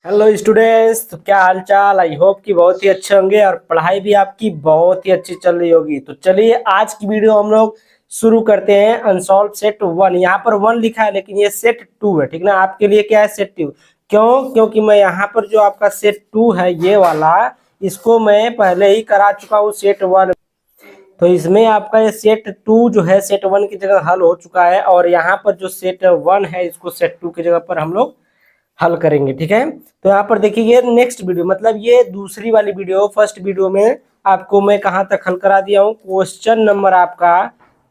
Hello students, तो क्या हाल चाल। आई होप कि बहुत ही अच्छे होंगे और पढ़ाई भी आपकी बहुत ही अच्छी चल रही होगी। तो चलिए आज की वीडियो हम लोग शुरू करते हैं। अनसॉल्व सेट वन, यहाँ पर वन लिखा है लेकिन ये सेट टू है, ठीक ना। आपके लिए क्या है, सेट टू। क्योंकि मैं यहाँ पर जो आपका सेट टू है ये वाला, इसको मैं पहले ही करा चुका हूँ सेट वन। तो इसमें आपका ये सेट टू जो है सेट वन की जगह हल हो चुका है, और यहाँ पर जो सेट वन है इसको सेट टू की जगह पर हम लोग हल करेंगे, ठीक है। तो यहाँ पर देखिए ये नेक्स्ट वीडियो, मतलब ये दूसरी वाली वीडियो। फर्स्ट वीडियो में आपको मैं कहाँ तक हल करा दिया हूँ, क्वेश्चन नंबर आपका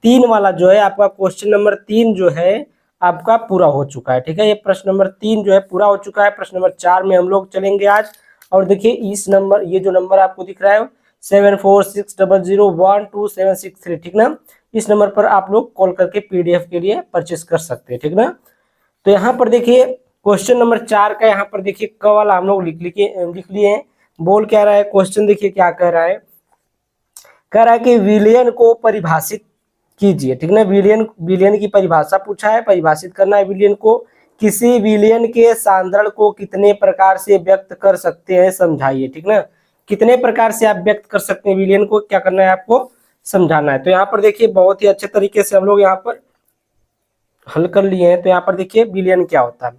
तीन वाला जो है, आपका क्वेश्चन नंबर तीन जो है आपका पूरा हो चुका है, ठीक है। ये प्रश्न नंबर तीन जो है पूरा हो चुका है। प्रश्न नंबर चार में हम लोग चलेंगे आज। और देखिए इस नंबर, ये जो नंबर आपको दिख रहा है 7460012763, ठीक ना। इस नंबर पर आप लोग कॉल करके पीडीएफ के लिए परचेस कर सकते हैं, ठीक ना। तो यहाँ पर देखिए क्वेश्चन नंबर चार का, यहाँ पर देखिए क वाला हम लोग लिख लिए हैं। बोल क्या रहा है क्वेश्चन, देखिए क्या कह रहा है। कह रहा है कि विलियन को परिभाषित कीजिए, ठीक ना। विलियन विलियन की परिभाषा पूछा है, परिभाषित करना है विलियन को। किसी विलियन के सांद्रण को कितने प्रकार से व्यक्त कर सकते हैं समझाइए, ठीक ना। कितने प्रकार से आप व्यक्त कर सकते हैं विलियन को, क्या करना है आपको समझाना है। तो यहाँ पर देखिए बहुत ही अच्छे तरीके से हम लोग यहाँ पर हल कर लिए हैं। तो यहाँ पर देखिए विलियन क्या होता है।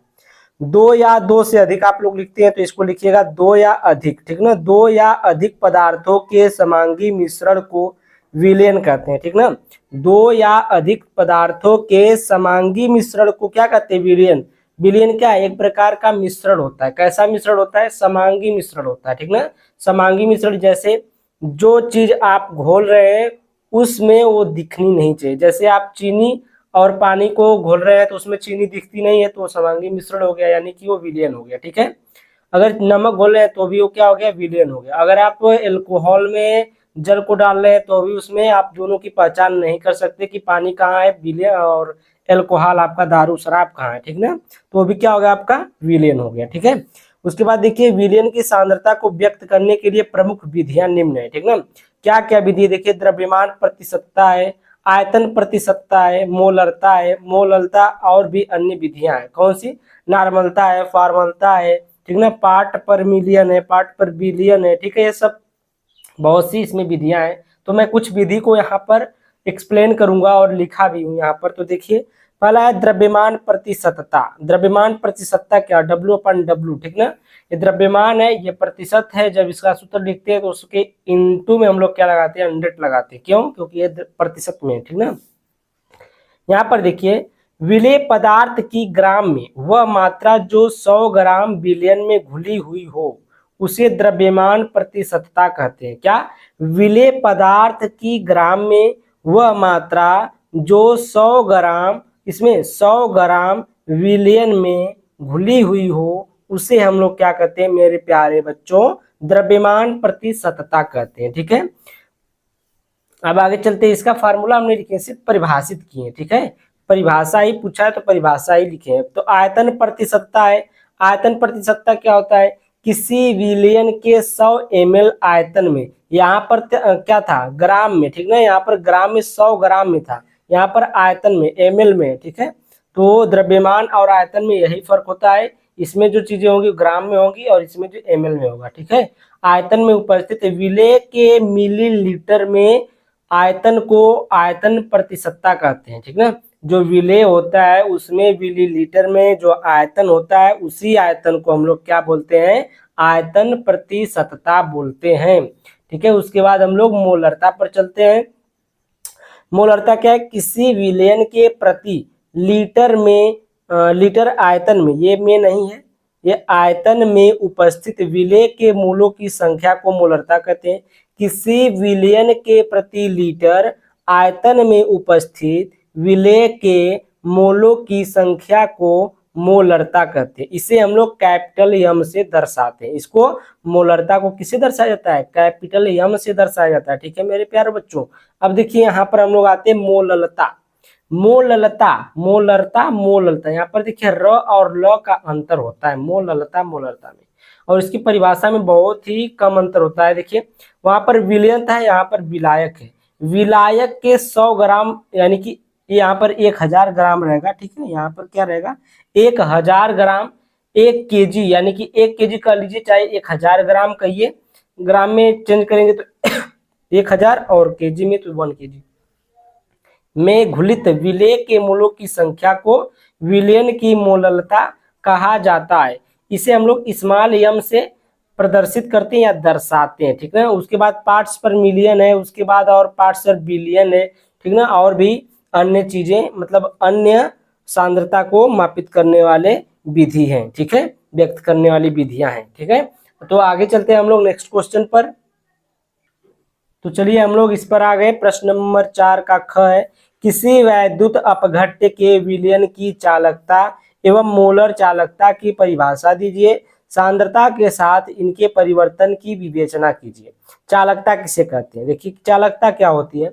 दो या दो से अधिक आप लोग लिखते हैं तो इसको लिखिएगा दो या अधिक, ठीक ना। दो या अधिक पदार्थों के समांगी मिश्रण को विलयन कहते हैं, ठीक ना। दो या अधिक पदार्थों के समांगी मिश्रण को क्या कहते हैं, विलयन। विलयन क्या है, एक प्रकार का मिश्रण होता है। कैसा मिश्रण होता है, समांगी मिश्रण होता है, ठीक ना। समांगी मिश्रण जैसे जो चीज आप घोल रहे हैं उसमें वो दिखनी नहीं चाहिए। जैसे आप चीनी और पानी को घोल रहे हैं तो उसमें चीनी दिखती नहीं है तो वो समांगी मिश्रण हो गया, यानी कि वो विलयन हो गया, ठीक है। अगर नमक घोल रहे हैं तो भी वो क्या हो गया, विलयन हो गया। अगर आप एल्कोहल में जल को डाल रहे हैं तो भी उसमें आप दोनों की पहचान नहीं कर सकते कि पानी कहाँ है विलयन और एल्कोहल आपका दारू शराब कहाँ है, ठीक ना। तो वो भी क्या हो गया, आपका विलयन हो गया, ठीक है। उसके बाद देखिए विलयन की सांद्रता को व्यक्त करने के लिए प्रमुख विधियां निम्न है, ठीक ना। क्या क्या विधि, देखिए द्रव्यमान प्रतिशतता है, आयतन प्रतिशतता है, मोलरता है, मोललता और भी अन्य विधियां हैं। कौन सी, नॉर्मलता है, फॉर्मलता है, ठीक ना। पार्ट पर मिलियन है, पार्ट पर बिलियन है, ठीक है। ये सब बहुत सी इसमें विधियां हैं। तो मैं कुछ विधि को यहाँ पर एक्सप्लेन करूंगा और लिखा भी हूँ यहाँ पर। तो देखिए पहला है द्रव्यमान प्रतिशतता। द्रव्यमान प्रतिशतता क्या, W/W, ठीक ना। ये द्रव्यमान है, ये प्रतिशत है। जब इसका सूत्र लिखते हैं तो उसके इनटू में हम लोग क्या लगाते हैं, 100 लगाते हैं। क्यों, क्योंकि ये प्रतिशत में है, ठीक ना। यहाँ पर देखिए विलेय पदार्थ की ग्राम में वह मात्रा जो 100 ग्राम विलयन में घुली हुई हो उसे द्रव्यमान प्रतिशतता कहते हैं। क्या, विलेय पदार्थ की ग्राम में वह मात्रा जो 100 ग्राम, इसमें 100 ग्राम विलयन में घुली हुई हो उसे हम लोग क्या कहते हैं मेरे प्यारे बच्चों, द्रव्यमान प्रतिशतता कहते हैं, ठीक है। अब आगे चलते हैं। इसका फार्मूला हमने लिखे, सिर्फ परिभाषित किए, ठीक है। परिभाषा ही पूछा है तो परिभाषा ही लिखे हैं। तो आयतन प्रतिशतता है। आयतन प्रतिशतता क्या होता है, किसी विलयन के 100 ml आयतन में, यहाँ पर क्या था, ग्राम में, ठीक ना। यहाँ पर ग्राम में 100 ग्राम में था, यहाँ पर आयतन में ml में, ठीक है। तो द्रव्यमान और आयतन में यही फर्क होता है। इसमें जो चीजें होंगी ग्राम में होंगी और इसमें जो ml में होगा, ठीक है। आयतन में उपस्थित विलेय के मिलीलीटर में आयतन को आयतन प्रतिशतता कहते हैं, ठीक ना। जो विलेय होता है उसमें मिलीलीटर में जो आयतन होता है उसी आयतन को हम लोग क्या बोलते हैं, आयतन प्रतिशतता बोलते हैं, ठीक है। उसके बाद हम लोग मोलरता पर चलते हैं। मोलरता क्या है, किसी विलयन के प्रति लीटर में लीटर आयतन में, ये में नहीं है, ये आयतन में उपस्थित विलेय के मूलों की संख्या को मोलरता कहते हैं। किसी विलयन के प्रति लीटर आयतन में उपस्थित विलेय के मोलों की संख्या को मोलरता कहते हैं। इसे हम लोग कैपिटल यम से दर्शाते हैं। इसको मोलरता को किससे दर्शाया जाता है, कैपिटल यम से दर्शाया जाता है, ठीक है मेरे प्यारे बच्चों। अब देखिए यहाँ पर हम लोग आते हैं मोललता। मोललता, मोलरता, मोललता, यहाँ पर देखिए र और ल का अंतर होता है मोललता मोलरता में, और इसकी परिभाषा में बहुत ही कम अंतर होता है। देखिए वहां पर विलयन था, यहाँ पर विलायक है। विलायक के 100 ग्राम यानी कि यहाँ पर 1000 ग्राम रहेगा, ठीक है। यहाँ पर क्या रहेगा, 1000 ग्राम 1 केजी यानी कि 1 केजी कर लीजिए, चाहे 1000 ग्राम कहिए, ग्राम में चेंज करेंगे तो 1000 और केजी में तो 1 केजी में घुलित विलेय के मोलों की संख्या को विलयन की मोललता कहा जाता है। इसे हम लोग स्मॉल एम से प्रदर्शित करते हैं या दर्शाते हैं, ठीक है। उसके बाद पार्ट्स पर मिलियन है, उसके बाद और पार्ट्स पर बिलियन है, ठीक ना, और भी अन्य चीजें, मतलब अन्य सांद्रता को मापित करने वाले विधि हैं, ठीक है, व्यक्त करने वाली विधियां हैं, ठीक है। तो आगे चलते हैं हम लोग नेक्स्ट क्वेश्चन पर। तो चलिए हम लोग इस पर आ गए। प्रश्न नंबर 4 का ख है, किसी वैद्युत अपघट्य के विलयन की चालकता एवं मोलर चालकता की परिभाषा दीजिए, सांद्रता के साथ इनके परिवर्तन की विवेचना कीजिए। चालकता किसे कहते हैं? देखिए चालकता क्या होती है,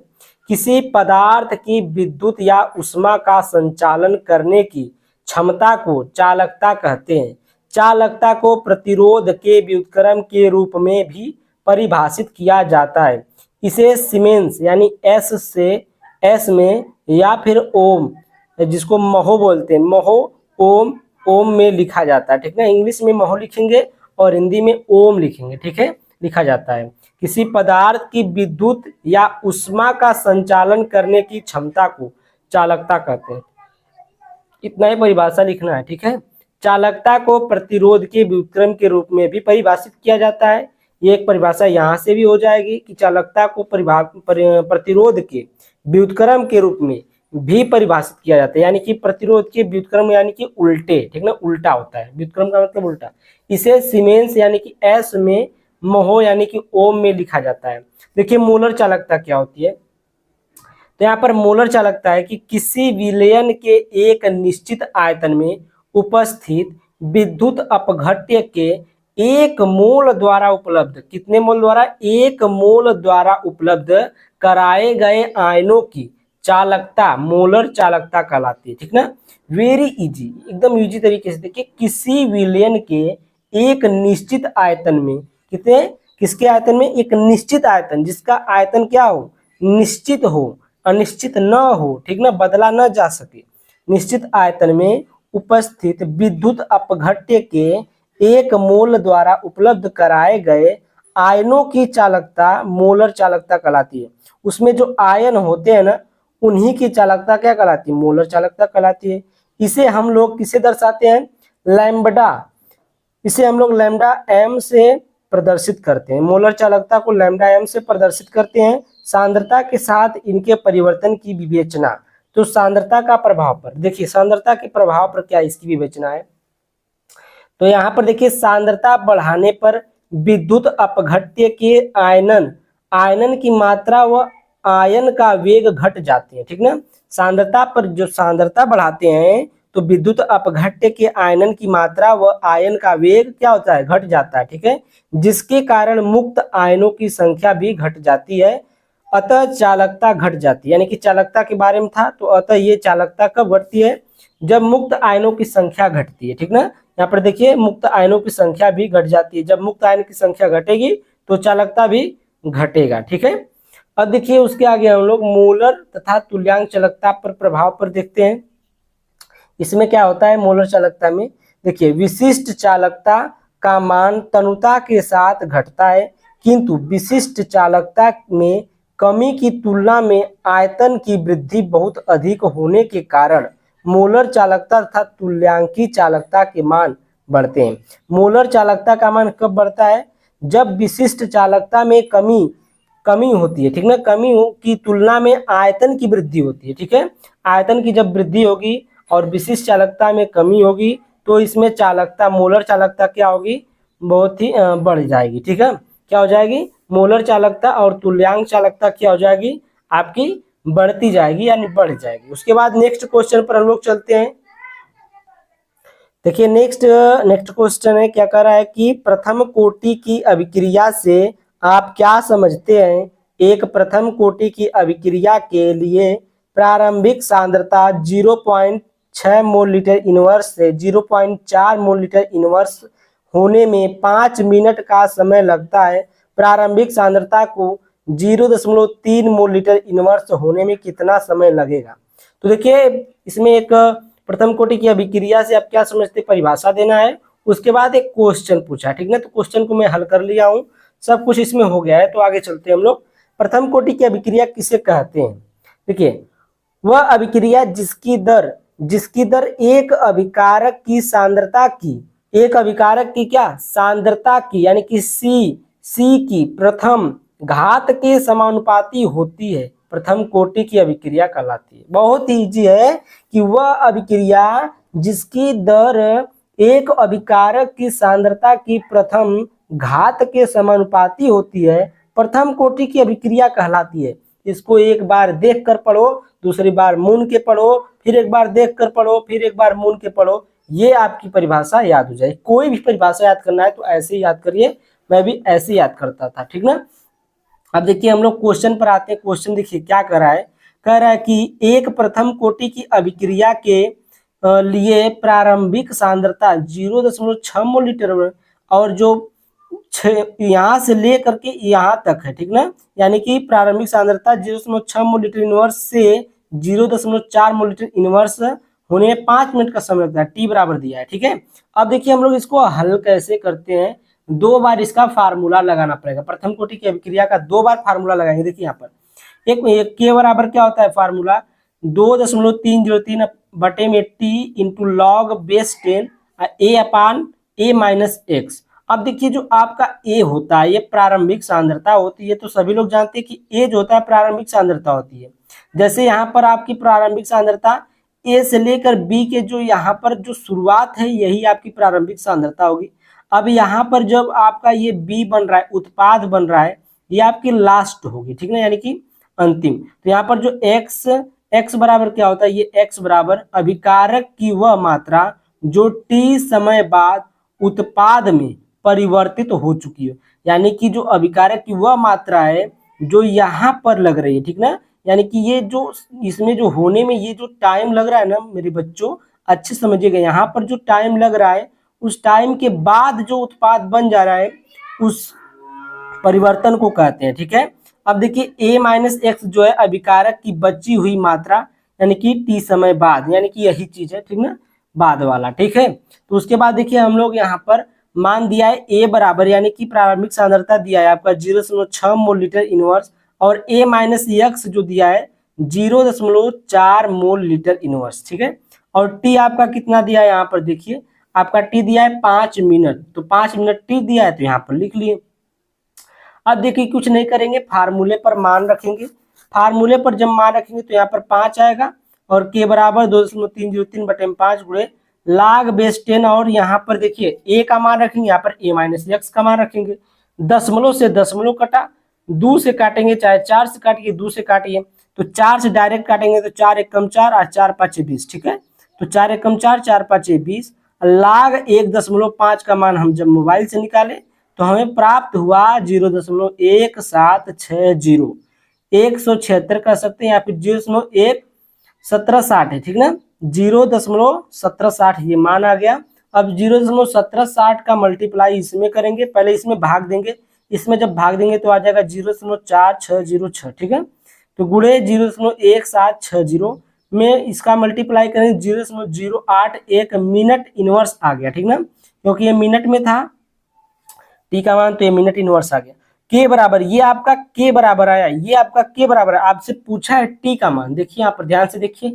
किसी पदार्थ की विद्युत या उष्मा का संचालन करने की क्षमता को चालकता कहते हैं। चालकता को प्रतिरोध के व्युत्क्रम के रूप में भी परिभाषित किया जाता है। इसे सीमेंस यानी एस से एस में या फिर ओम, जिसको महो बोलते हैं, महो ओम, ओम में लिखा जाता है, ठीक है। इंग्लिश में महो लिखेंगे और हिंदी में ओम लिखेंगे, ठीक है, लिखा जाता है। किसी पदार्थ की विद्युत या उष्मा का संचालन करने की क्षमता को चालकता कहते हैं। इतना ही परिभाषा लिखना है, ठीक है। चालकता को प्रतिरोध के व्युत्क्रम के रूप में भी परिभाषित किया जाता है। ये एक परिभाषा यहाँ से भी हो जाएगी कि चालकता को प्रतिरोध के व्युत्क्रम के रूप में भी परिभाषित किया जाता है, यानी कि प्रतिरोध के व्युत्क्रम यानी कि उल्टे, ठीक ना, उल्टा होता है, व्युत्क्रम का मतलब उल्टा। इसे सीमेंस यानी कि एस में, महो यानी कि ओम में लिखा जाता है। देखिए मोलर चालकता क्या होती है, तो यहाँ पर मोलर चालकता है कि किसी विलयन के एक निश्चित आयतन में उपस्थित विद्युत अपघट्य के 1 मोल द्वारा उपलब्ध, कितने मोल द्वारा? 1 मोल द्वारा उपलब्ध कराए गए आयनों की चालकता मोलर चालकता कहलाती है, ठीक ना। वेरी इजी, एकदम इजी तरीके से देखिए, किसी विलयन के एक निश्चित आयतन में, कितने, किसके आयतन में? एक निश्चित आयतन, जिसका आयतन क्या हो? निश्चित हो, अनिश्चित न हो, ठीक ना, बदला न जा सके। निश्चित आयतन में उपस्थित विद्युत अपघट्य के 1 मोल द्वारा उपलब्ध कराए गए आयनों की चालकता मोलर चालकता कहलाती है। उसमें जो आयन होते हैं ना, उन्हीं की चालकता क्या कहलाती है? मोलर चालकता कहलाती है। इसे हम लोग किसे दर्शाते हैं? लैम्बडा, इसे हम लोग लैम्बडा एम से प्रदर्शित करते हैं। मोलर चालकता को लैम्बडा एम से प्रदर्शित करते हैं। सांद्रता के साथ इनके परिवर्तन की विवेचना, तो सांद्रता का प्रभाव पर, देखिए सांद्रता के प्रभाव पर क्या इसकी विवेचना है, तो यहाँ पर देखिए सांद्रता बढ़ाने पर विद्युत अपघट्य के आयनन की मात्रा व आयन का वेग घट जाते हैं, ठीक ना। सांद्रता पर जो सांद्रता बढ़ाते हैं तो विद्युत अपघट्य के आयनन की मात्रा व आयन का वेग क्या होता है? घट जाता है, ठीक है, जिसके कारण मुक्त आयनों की संख्या भी घट जाती है, अतः चालकता घट जाती है। यानी कि चालकता के बारे में था, तो अतः ये चालकता कब घटती है? जब मुक्त आयनों की संख्या घटती है, ठीक ना। यहाँ पर देखिए मुक्त आयनों की संख्या भी घट जाती है। जब मुक्त आयन की संख्या घटेगी तो चालकता भी घटेगा, ठीक है। अब देखिए उसके आगे हम लोग मोलर तथा तुल्यांक चालकता पर प्रभाव पर देखते हैं। इसमें क्या होता है मोलर चालकता में? देखिए विशिष्ट चालकता का मान तनुता के साथ घटता है, किंतु विशिष्ट चालकता में कमी की तुलना में आयतन की वृद्धि बहुत अधिक होने के कारण मोलर चालकता तथा तुल्यांकी चालकता के मान बढ़ते हैं। मोलर चालकता का मान कब बढ़ता है? जब विशिष्ट चालकता में कमी होती है, ठीक ना, कमी की तुलना में आयतन की वृद्धि होती है, ठीक है। आयतन की जब वृद्धि होगी और विशिष्ट चालकता में कमी होगी तो इसमें चालकता, मोलर चालकता क्या होगी? बहुत ही बढ़ जाएगी, ठीक है। क्या हो जाएगी? मोलर चालकता और तुल्यांक चालकता क्या हो जाएगी? आपकी बढ़ती जाएगी यानी बढ़ जाएगी। उसके बाद नेक्स्ट क्वेश्चन पर हम लोग चलते हैं। देखिए नेक्स्ट क्वेश्चन है, क्या कह रहा है कि प्रथम कोटि की अभिक्रिया से आप क्या समझते हैं? एक प्रथम कोटि की अभिक्रिया के लिए प्रारंभिक सांद्रता 0.6 मोल लीटर इनवर्स से 0.4 मोल लीटर इनवर्स होने में 5 मिनट का समय लगता है। प्रारंभिक सांद्रता को 0.3 मोल लीटर इनवर्स होने में कितना समय लगेगा? तो देखिए इसमें एक प्रथम कोटि की अभिक्रिया से आप क्या समझते? परिभाषा देना है उसके बाद एक क्वेश्चन पूछा, ठीक ना। तो क्वेश्चन को मैं हल कर लिया हूँ, सब कुछ इसमें हो गया है। तो आगे चलते हैं हम लोग। प्रथम कोटि की अभिक्रिया किसे कहते हैं? देखिए, वह अभिक्रिया जिसकी दर एक अभिकारक की सांद्रता की, एक अभिकारक की क्या सांद्रता की, यानी कि सी की प्रथम घात के समानुपाती होती है, प्रथम कोटि की अभिक्रिया कहलाती है। बहुत इजी है कि वह अभिक्रिया जिसकी दर एक अभिकारक की सांद्रता की प्रथम घात के समानुपाती होती है, प्रथम कोटि की अभिक्रिया कहलाती है। इसको एक बार देख कर पढ़ो, दूसरी बार मून के पढ़ो, फिर एक बार देख कर पढ़ो, फिर एक बार मून के पढ़ो, ये आपकी परिभाषा याद हो जाए। कोई भी परिभाषा याद करना है तो ऐसे ही याद करिए, मैं भी ऐसे याद करता था, ठीक ना। अब देखिए हम लोग क्वेश्चन पर आते हैं। क्वेश्चन देखिए क्या कह रहा है, कह रहा है कि एक प्रथम कोटि की अभिक्रिया के लिए प्रारंभिक सांद्रता 0.6 मोल और जो यहाँ से लेकर के यहाँ तक है, ठीक ना, यानी कि प्रारंभिक सांद्रता 0.6 मोल इनवर्स से 0.4 मोल इनवर्स होने में 5 मिनट का समय लगता है, टी बराबर दिया है, ठीक है। अब देखिए हम लोग इसको हल कैसे करते हैं, दो बार इसका फार्मूला लगाना पड़ेगा। प्रथम कोटि की अभिक्रिया का दो बार फार्मूला लगाएंगे। देखिए यहाँ पर एक के बराबर क्या होता है फार्मूला, 2.303 बटे में टी इंटू लॉग बेस 10 ए अपान ए माइनस एक्स। अब देखिए जो आपका ए होता है ये प्रारंभिक सांद्रता होती है, तो सभी लोग जानते हैं कि ए जो होता है प्रारंभिक सांद्रता होती है। जैसे यहाँ पर आपकी प्रारंभिक सांद्रता ए से लेकर बी के जो यहाँ पर जो शुरुआत है यही आपकी प्रारंभिक सांद्रता होगी। अब यहाँ पर जब आपका ये बी बन रहा है, उत्पाद बन रहा है, ये आपकी लास्ट होगी, ठीक ना, यानी कि अंतिम। तो यहाँ पर जो एक्स बराबर क्या होता है, ये एक्स बराबर अभिकारक की वह मात्रा जो टी समय बाद उत्पाद में परिवर्तित हो चुकी है, यानी कि जो अभिकारक की वह मात्रा है जो यहाँ पर लग रही है, ठीक ना, यानी कि ये जो इसमें जो होने में ये जो टाइम लग रहा है ना मेरे बच्चों, अच्छे समझिएगा, यहाँ पर जो टाइम लग रहा है उस टाइम के बाद जो उत्पाद बन जा रहा है उस परिवर्तन को कहते हैं, ठीक है। अब देखिए ए माइनस एक्स जो है अभिकारक की बची हुई मात्रा, यानी कि टी समय बाद, यानी कि यही चीज है, ठीक ना, बाद वाला, ठीक है। तो उसके बाद देखिए हम लोग यहाँ पर मान दिया है ए बराबर, यानी कि प्रारंभिक सांद्रता दिया है आपका 0.6 मोल लीटर इनवर्स, और ए माइनस एक्स जो दिया है 0.4 मोल लीटर इनवर्स, ठीक है। और टी आपका कितना दिया है, यहाँ पर देखिए आपका टी दिया है 5 मिनट, तो 5 मिनट टी दिया है तो यहाँ पर लिख लिए। अब देखिए कुछ नहीं करेंगे, फार्मूले पर मान रखेंगे। फार्मूले पर जब मान रखेंगे तो यहाँ पर 5 आएगा और के बराबर 2.303 बटे 5 गुणे लाग बेस 10, और यहाँ पर देखिए ए का मान रखेंगे, यहाँ पर ए माइनस एक्स का मान रखेंगे। दशमलव से दशमलव कटा, 2 से काटेंगे, चाहे 4 से काटिए, 2 से काटिए, तो 4 से डायरेक्ट काटेंगे तो 4 एकम 4 और 4 पाँचे 20, ठीक है। तो 4 एकम 4, 4 पाँचे 20, लाग 1.5 का मान हम जब मोबाइल से निकाले तो हमें प्राप्त हुआ 0.1760, 176 कह सकते हैं, या फिर 0.1760 है, ठीक ना, 0.1760 ये मान आ गया। अब 0.1760 का मल्टीप्लाई इसमें करेंगे, पहले इसमें भाग देंगे, इसमें जब भाग देंगे तो आ जाएगा 0.4606, ठीक है। तो गुणे 0.1760 में इसका मल्टीप्लाई करेंगे 0.081 मिनट इनवर्स आ गया, ठीक ना, क्योंकि ये मिनट में था टी का मान, तो ये मिनट इनवर्स आ गया। के बराबर, ये आपका के बराबर आया, ये आपका के बराबर है। आपसे पूछा है टी का मान, देखिए यहाँ पर ध्यान से देखिए,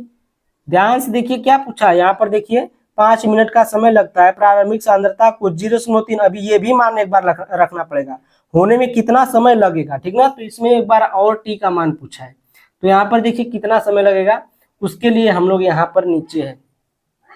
ध्यान से देखिए क्या पूछा है यहाँ पर, देखिए 5 मिनट का समय लगता है प्रारंभिक सांद्रता को 0.3, अभी ये भी मान एक बार रखना पड़ेगा, होने में कितना समय लगेगा, ठीक ना। तो इसमें एक बार और टी का मान पूछा है, तो यहाँ पर देखिए कितना समय लगेगा, उसके लिए हम लोग यहाँ पर नीचे है,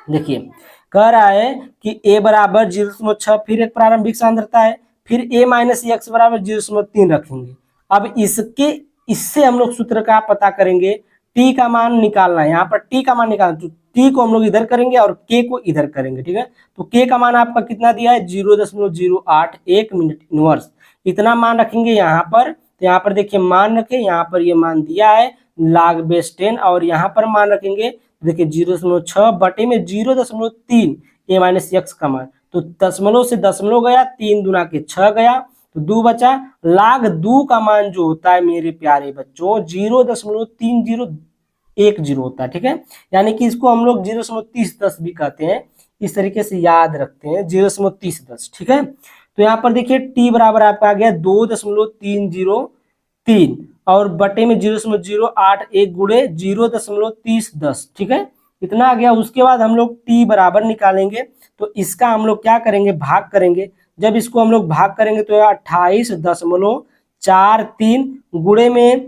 देखिए कह रहा है कि ए बराबर 0.6, फिर एक प्रारंभिक सांद्रता है, फिर ए माइनस एक्स बराबर 0.3 रखेंगे। अब इससे हम लोग सूत्र का पता करेंगे, टी का मान निकालना है, यहाँ पर टी का मान निकालना, तो टी को हम लोग इधर करेंगे और के को इधर करेंगे, ठीक है। तो के का मान आपका कितना दिया है 0.081 मिनट इनवर्स, इतना मान रखेंगे यहाँ पर। तो यहाँ पर देखिए मान रखे, यहाँ पर ये मान दिया है log बेस 10, और यहाँ पर मान रखेंगे देखिए 0.6 बटे में 0.3 ए माइनस एक्स का मान, तो दशमलव से दशमलव गया, 3 दूना के 6 गया, तो 2 बचा। लाग 2 का मान जो होता है मेरे प्यारे बच्चों 0.3010 होता है, ठीक है, यानी कि इसको हम लोग 0.3010 भी कहते हैं। इस तरीके से याद रखते हैं 0.3010, ठीक है। तो यहाँ पर देखिए टी बराबर आपका आ गया 2.303 और बटे में 0.081 गुणे 0.3010, ठीक है, इतना आ गया। उसके बाद हम लोग टी बराबर निकालेंगे, तो इसका हम लोग क्या करेंगे, भाग करेंगे। जब इसको हम लोग भाग करेंगे तो 28.43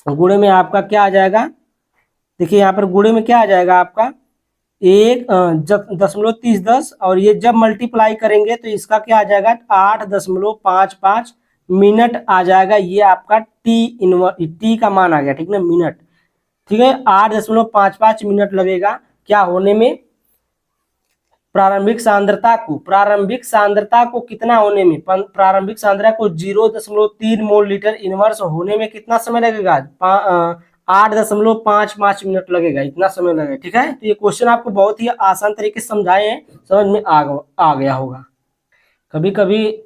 गुणे में आपका क्या आ जाएगा, देखिए यहाँ पर गुणे में क्या आ जाएगा आपका 1.3010 और ये जब मल्टीप्लाई करेंगे तो इसका क्या आ जाएगा 8.55 मिनट आ जाएगा। ये आपका टी का मान आ गया, ठीक ना, मिनट, ठीक है। 8.55 मिनट लगेगा क्या होने में, प्रारंभिक सांद्रता को कितना होने में, प्रारंभिक सांद्रता को 0.3 मोल लीटर इनवर्स होने में कितना समय लगेगा, 8.55 मिनट लगेगा, इतना समय लगेगा, ठीक है। तो ये क्वेश्चन आपको बहुत ही आसान तरीके से समझाए हैं, समझ में आ गया होगा। कभी कभी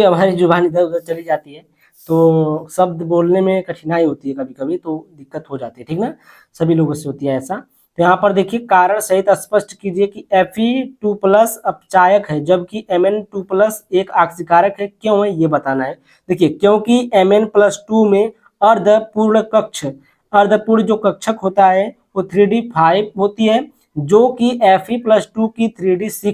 हमारी जुबान इधर उधर चली जाती है तो शब्द बोलने में कठिनाई होती है, कभी कभी तो दिक्कत हो जाती है, ठीक ना, सभी लोगों से होती है ऐसा। तो यहाँ पर देखिए कारण सहित स्पष्ट कीजिए कि Fe2+ अपचायक है जबकि Mn2+ एक आक्सीकारक है, क्यों है ये बताना है। देखिए क्योंकि Mn+2 में अर्धपूर्ण जो कक्षक होता है वो 3d5 होती है, जो कि Fe+2 की 3d6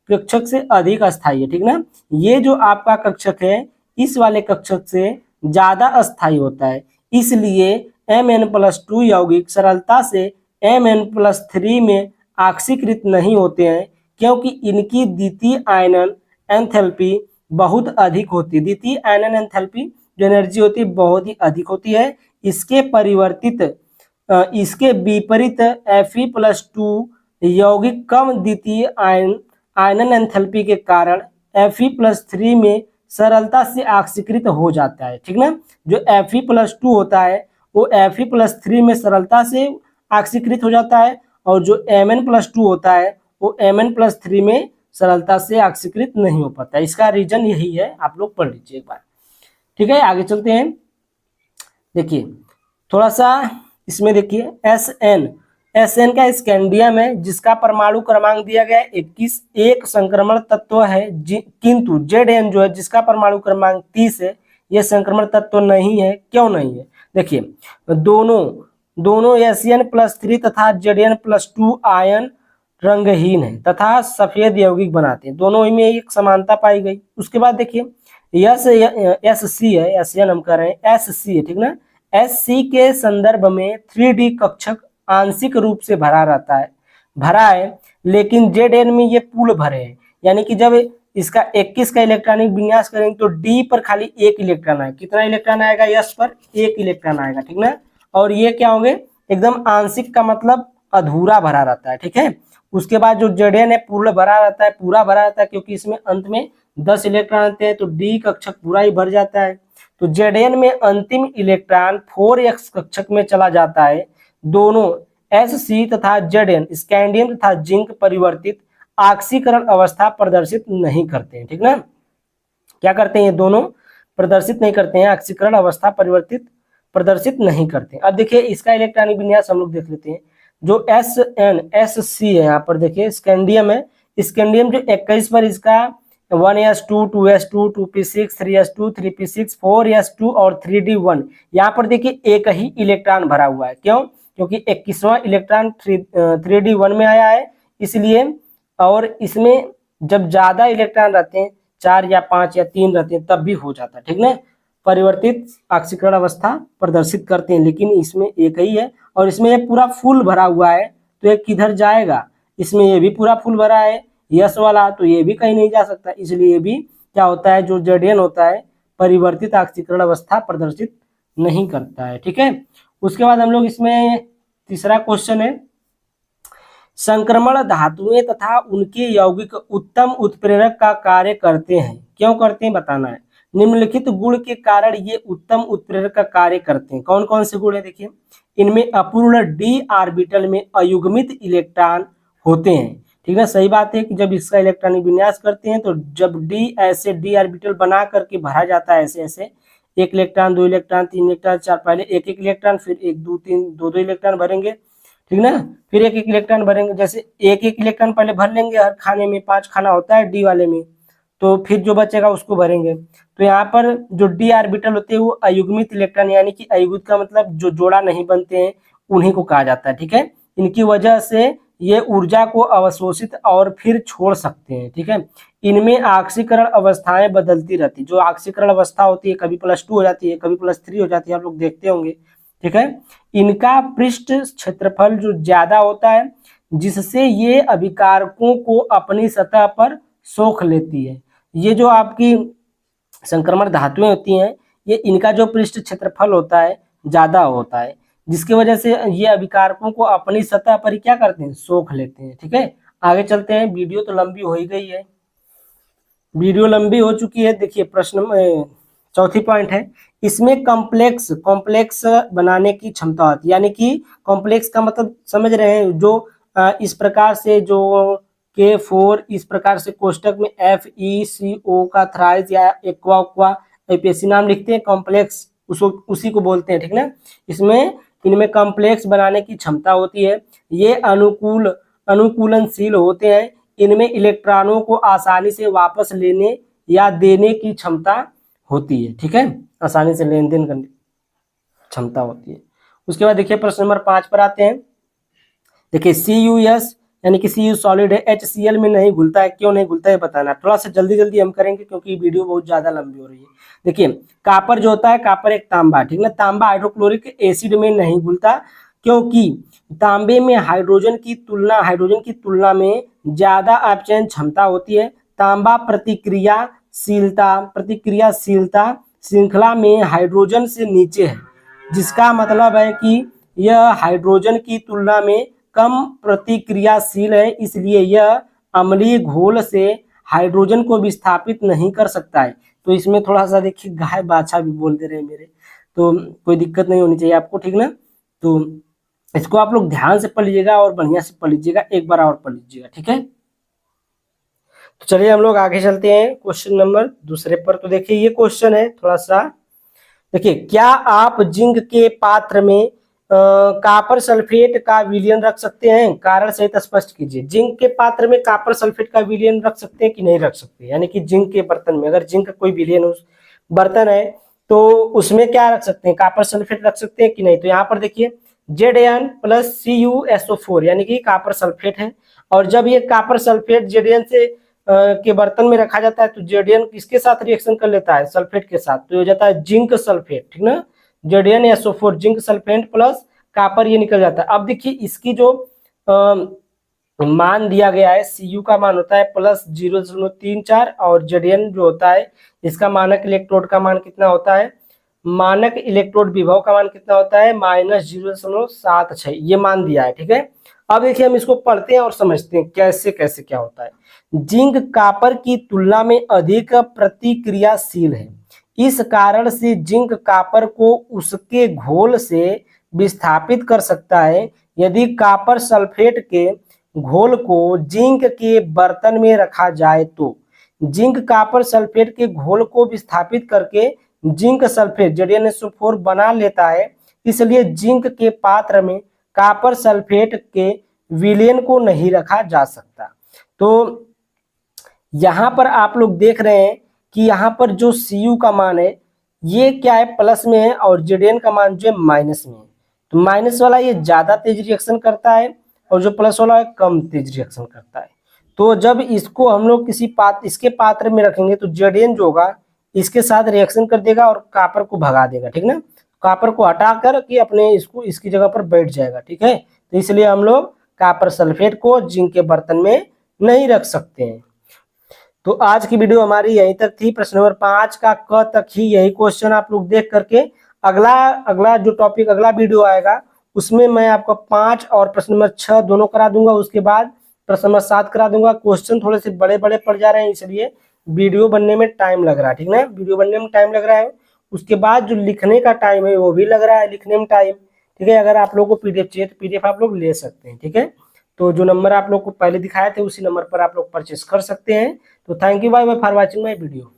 कक्षक से अधिक अस्थायी है, ठीक ना। ये जो आपका कक्षक है इस वाले कक्षक से ज्यादा अस्थायी होता है, इसलिए Mn+2 यौगिक सरलता से Mn+3 में ऑक्सीकृत नहीं होते हैं, क्योंकि इनकी द्वितीय आयनन एंथैल्पी बहुत अधिक होती है। द्वितीय आयनन एंथैल्पी जो एनर्जी होती है बहुत ही अधिक होती है। इसके विपरीत Fe+2 यौगिक कम द्वितीय आयनन एंथैल्पी के कारण Fe+3 में सरलता से ऑक्सीकृत हो जाता है, ठीक ना। जो Fe+2 होता है वो Fe+3 में सरलता से ऑक्सीकृत हो जाता है और जो Mn+2 होता है वो Mn+3 में सरलता से ऑक्सीकृत नहीं हो पाता। इसका रीजन यही है, आप लोग पढ़ लीजिए एक बार, ठीक है। आगे चलते हैं, देखिए थोड़ा सा इसमें देखिए एसएन का स्कैंडियम है जिसका परमाणु क्रमांक दिया गया है 21, एक संक्रमण तत्व है, किंतु Zn जो है जिसका परमाणु क्रमांक 30 है यह संक्रमण तत्व नहीं है, क्यों नहीं है। देखिए दोनों Sn+3 तथा Zn+2 आयन रंगहीन है तथा सफेद यौगिक बनाते हैं, दोनों में एक समानता पाई गई। उसके बाद देखिए SC है, Sn हम कर रहे हैं, SC है, ठीक ना। SC के संदर्भ में 3D कक्षक आंशिक रूप से भरा है, लेकिन Zn में ये पूर्ण भरे हैं, यानी कि जब इसका 21 का इलेक्ट्रॉनिक विन्यास करेंगे तो D पर खाली एक इलेक्ट्रॉन आएगा, कितना इलेक्ट्रॉन आएगा, S पर एक इलेक्ट्रॉन आएगा, ठीक ना। और ये क्या होंगे, एकदम आंशिक का मतलब अधूरा भरा रहता है, ठीक है। उसके बाद जो Zn है पूरा भरा रहता है, क्योंकि इसमें अंत में 10 इलेक्ट्रॉन आते हैं तो D कक्षक पूरा ही भर जाता है। तो Zn में अंतिम इलेक्ट्रॉन 4s कक्षक में चला जाता है। दोनों Sc तथा Zn स्कैंडियम तथा जिंक परिवर्तित ऑक्सीकरण अवस्था प्रदर्शित नहीं करते हैं, ठीक ना। क्या करते हैं, ये दोनों प्रदर्शित नहीं करते हैं, ऑक्सीकरण अवस्था प्रदर्शित नहीं करते। अब देखिए इसका इलेक्ट्रॉनिक विन्यास हम लोग देख लेते हैं। जो Sc है, यहाँ पर देखिए स्कैंडियम है, स्कैंडियम जो 21 पर इसका 1s2 2s2 2p6 3s2 3p6 4s2 और 3d1, यहाँ पर देखिए एक ही इलेक्ट्रॉन भरा हुआ है, क्यों, क्योंकि 21वां इलेक्ट्रॉन 3d1 में आया है, इसलिए। और इसमें जब ज्यादा इलेक्ट्रॉन रहते हैं 4 या 5 या 3 रहते हैं तब भी हो जाता है, ठीक ना, परिवर्तित ऑक्सीकरण अवस्था प्रदर्शित करते हैं, लेकिन इसमें एक ही है और इसमें ये पूरा फुल भरा हुआ है, तो ये किधर जाएगा, इसमें ये भी पूरा फुल भरा है यस वाला, तो ये भी कहीं नहीं जा सकता, इसलिए भी क्या होता है, जो Zn होता है परिवर्तित ऑक्सीकरण अवस्था प्रदर्शित नहीं करता है, ठीक है। उसके बाद हम लोग इसमें तीसरा क्वेश्चन है, संक्रमण धातुएं तथा उनके यौगिक उत्तम उत्प्रेरक का कार्य करते हैं, क्यों करते हैं बताना है। निम्नलिखित गुण के कारण ये उत्तम उत्प्रेरक का कार्य करते हैं, कौन कौन से गुण है, देखिए इनमें अपूर्ण d ऑर्बिटल में अयुग्मित इलेक्ट्रॉन होते हैं, ठीक है। सही बात है कि जब इसका इलेक्ट्रॉनिक विन्यास करते हैं तो जब d ऐसे d ऑर्बिटल बना करके भरा जाता है, ऐसे ऐसे 1 इलेक्ट्रॉन 2 इलेक्ट्रॉन 3 इलेक्ट्रॉन 4, पहले 1 1 इलेक्ट्रॉन फिर 1 2 3 2 2 इलेक्ट्रॉन भरेंगे, ठीक ना। फिर एक एक इलेक्ट्रॉन भरेंगे, जैसे एक एक इलेक्ट्रॉन पहले भर लेंगे हर खाने में, 5 खाना होता है डी वाले में, तो फिर जो बचेगा उसको भरेंगे। तो यहाँ पर जो डी ऑर्बिटल होते हैं वो अयुग्मित इलेक्ट्रॉन, यानी कि अयुग्मित का मतलब जो जोड़ा नहीं बनते हैं उन्हीं को कहा जाता है, ठीक है। इनकी वजह से ये ऊर्जा को अवशोषित और फिर छोड़ सकते हैं, ठीक है। इनमें ऑक्सीकरण अवस्थाएं बदलती रहती, जो ऑक्सीकरण अवस्था होती है कभी +2 हो जाती है, कभी +3 हो जाती है, आप लोग देखते होंगे, ठीक है। इनका पृष्ठ क्षेत्रफल जो ज्यादा होता है, जिससे ये अभिकारकों को अपनी सतह पर सोख लेती है। ये जो आपकी संक्रमण धातुएं होती हैं, ये इनका जो पृष्ठ क्षेत्रफल होता है ज्यादा होता है, जिसकी वजह से ये अभिकारकों को अपनी सतह पर ही क्या करते हैं, सोख लेते हैं, ठीक है। आगे चलते हैं, वीडियो तो लंबी हो ही गई है, वीडियो लंबी हो चुकी है। देखिए प्रश्न चौथी पॉइंट है, इसमें कॉम्प्लेक्स कॉम्प्लेक्स बनाने की क्षमता होती है, यानी कि कॉम्प्लेक्स का मतलब समझ रहे हैं, जो इस प्रकार से जो K4 इस प्रकार से कोष्टक में FeCO का थ्राइस या एक्वा उक्वा एपीएसी नाम लिखते हैं, कॉम्प्लेक्स उसको उसी को बोलते हैं, ठीक ना। इसमें इनमें कॉम्प्लेक्स बनाने की क्षमता होती है, ये अनुकूलनशील होते हैं, इनमें इलेक्ट्रॉनों को आसानी से वापस लेने या देने की क्षमता होती है, ठीक है, आसानी से लेन देन करने की क्षमता होती है। उसके बाद देखिए प्रश्न नंबर 5 पर आते हैं। देखिए CuS यानी कि Cu सॉलिड है, HCl में नहीं घुलता है, क्यों नहीं घुलता है बताना, थोड़ा सा जल्दी जल्दी हम करेंगे क्योंकि वीडियो बहुत ज्यादा लंबी हो रही है। देखिए कापर जो होता है, कापर एक तांबा, ठीक ना, तांबा हाइड्रोक्लोरिक एसिड में नहीं घुलता, क्योंकि तांबे में हाइड्रोजन की तुलना में ज्यादा अपचयन क्षमता होती है। तांबा प्रतिक्रियाशीलता श्रृंखला में हाइड्रोजन से नीचे है, जिसका मतलब है कि यह हाइड्रोजन की तुलना में कम प्रतिक्रियाशील है, इसलिए यह अम्लीय घोल से हाइड्रोजन को विस्थापित नहीं कर सकता है। तो इसमें थोड़ा सा देखिए गाय बाछा भी बोल दे रहे हैं मेरे, तो कोई दिक्कत नहीं होनी चाहिए आपको, ठीक ना। तो इसको आप लोग ध्यान से पढ़ लीजिएगा और बढ़िया से पढ़ लीजिएगा, एक बार और पढ़ लीजिएगा, ठीक है। तो चलिए हम लोग आगे चलते हैं क्वेश्चन नंबर दूसरे पर। तो देखिए ये क्वेश्चन है थोड़ा सा, देखिए क्या आप जिंक के पात्र में कॉपर सल्फेट का विलयन रख सकते हैं, कारण सहित स्पष्ट कीजिए। जिंक के पात्र में कॉपर सल्फेट का विलयन रख सकते हैं कि नहीं रख सकते, यानी कि जिंक के बर्तन में अगर जिंक का कोई विलयन उस बर्तन है तो उसमें क्या रख सकते हैं, कॉपर सल्फेट रख सकते हैं कि नहीं। तो यहाँ पर देखिए Zn + CuSO4 यानी कि कॉपर सल्फेट है, और जब ये कॉपर सल्फेट Zn से के बर्तन में रखा जाता है तो Zn किसके साथ रिएक्शन कर लेता है, सल्फेट के साथ, तो हो जाता है जिंक सल्फेट, ठीक ना। ZnSO4 zinc sulphate plus copper ये निकल जाता है। अब देखिए इसकी जो मान दिया गया है, Cu का मान होता है +0.34 और Zn जो होता है इसका मानक इलेक्ट्रोड का मान कितना होता है, मानक इलेक्ट्रोड विभव का मान कितना होता है -0.76, ये मान दिया है, ठीक है। अब देखिए हम इसको पढ़ते हैं और समझते हैं कैसे कैसे क्या होता है। जिंक कॉपर की तुलना में अधिक प्रतिक्रियाशील है, इस कारण से जिंक कॉपर को उसके घोल से विस्थापित कर सकता है। यदि कॉपर सल्फेट के घोल को जिंक के बर्तन में रखा जाए तो जिंक कॉपर सल्फेट के घोल को विस्थापित करके जिंक सल्फेट ZnSO4 बना लेता है, इसलिए जिंक के पात्र में कॉपर सल्फेट के विलयन को नहीं रखा जा सकता। तो यहाँ पर आप लोग देख रहे हैं कि यहाँ पर जो Cu का मान है ये क्या है, प्लस में है, और Zn का मान जो है माइनस में है। तो माइनस वाला ये ज्यादा तेज रिएक्शन करता है और जो प्लस वाला है कम तेज रिएक्शन करता है। तो जब इसको हम लोग इसके पात्र में रखेंगे तो Zn जो होगा इसके साथ रिएक्शन कर देगा और कॉपर को भगा देगा, ठीक ना, कॉपर को हटा कर कि अपने इसकी जगह पर बैठ जाएगा, ठीक है। तो इसलिए हम लोग कॉपर सल्फेट को जिंक के बर्तन में नहीं रख सकते हैं। तो आज की वीडियो हमारी यहीं तक थी, प्रश्न नंबर 5 का क तक ही यही क्वेश्चन आप लोग देख करके अगला जो टॉपिक अगला वीडियो आएगा उसमें मैं आपको 5 और प्रश्न नंबर 6 दोनों करा दूंगा, उसके बाद प्रश्न नंबर 7 करा दूंगा। क्वेश्चन थोड़े से बड़े बड़े पड़ जा रहे हैं इसलिए वीडियो बनने में टाइम लग रहा है, ठीक ना, वीडियो बनने में टाइम लग रहा है। उसके बाद जो लिखने का टाइम है वो भी लग रहा है, लिखने में टाइम, ठीक है। अगर आप लोगों को पीडीएफ चाहिए तो पीडीएफ आप लोग ले सकते हैं, ठीक है। तो जो नंबर आप लोग को पहले दिखाए थे उसी नंबर पर आप लोग परचेस कर सकते हैं। तो thank you, bye bye for watching my video.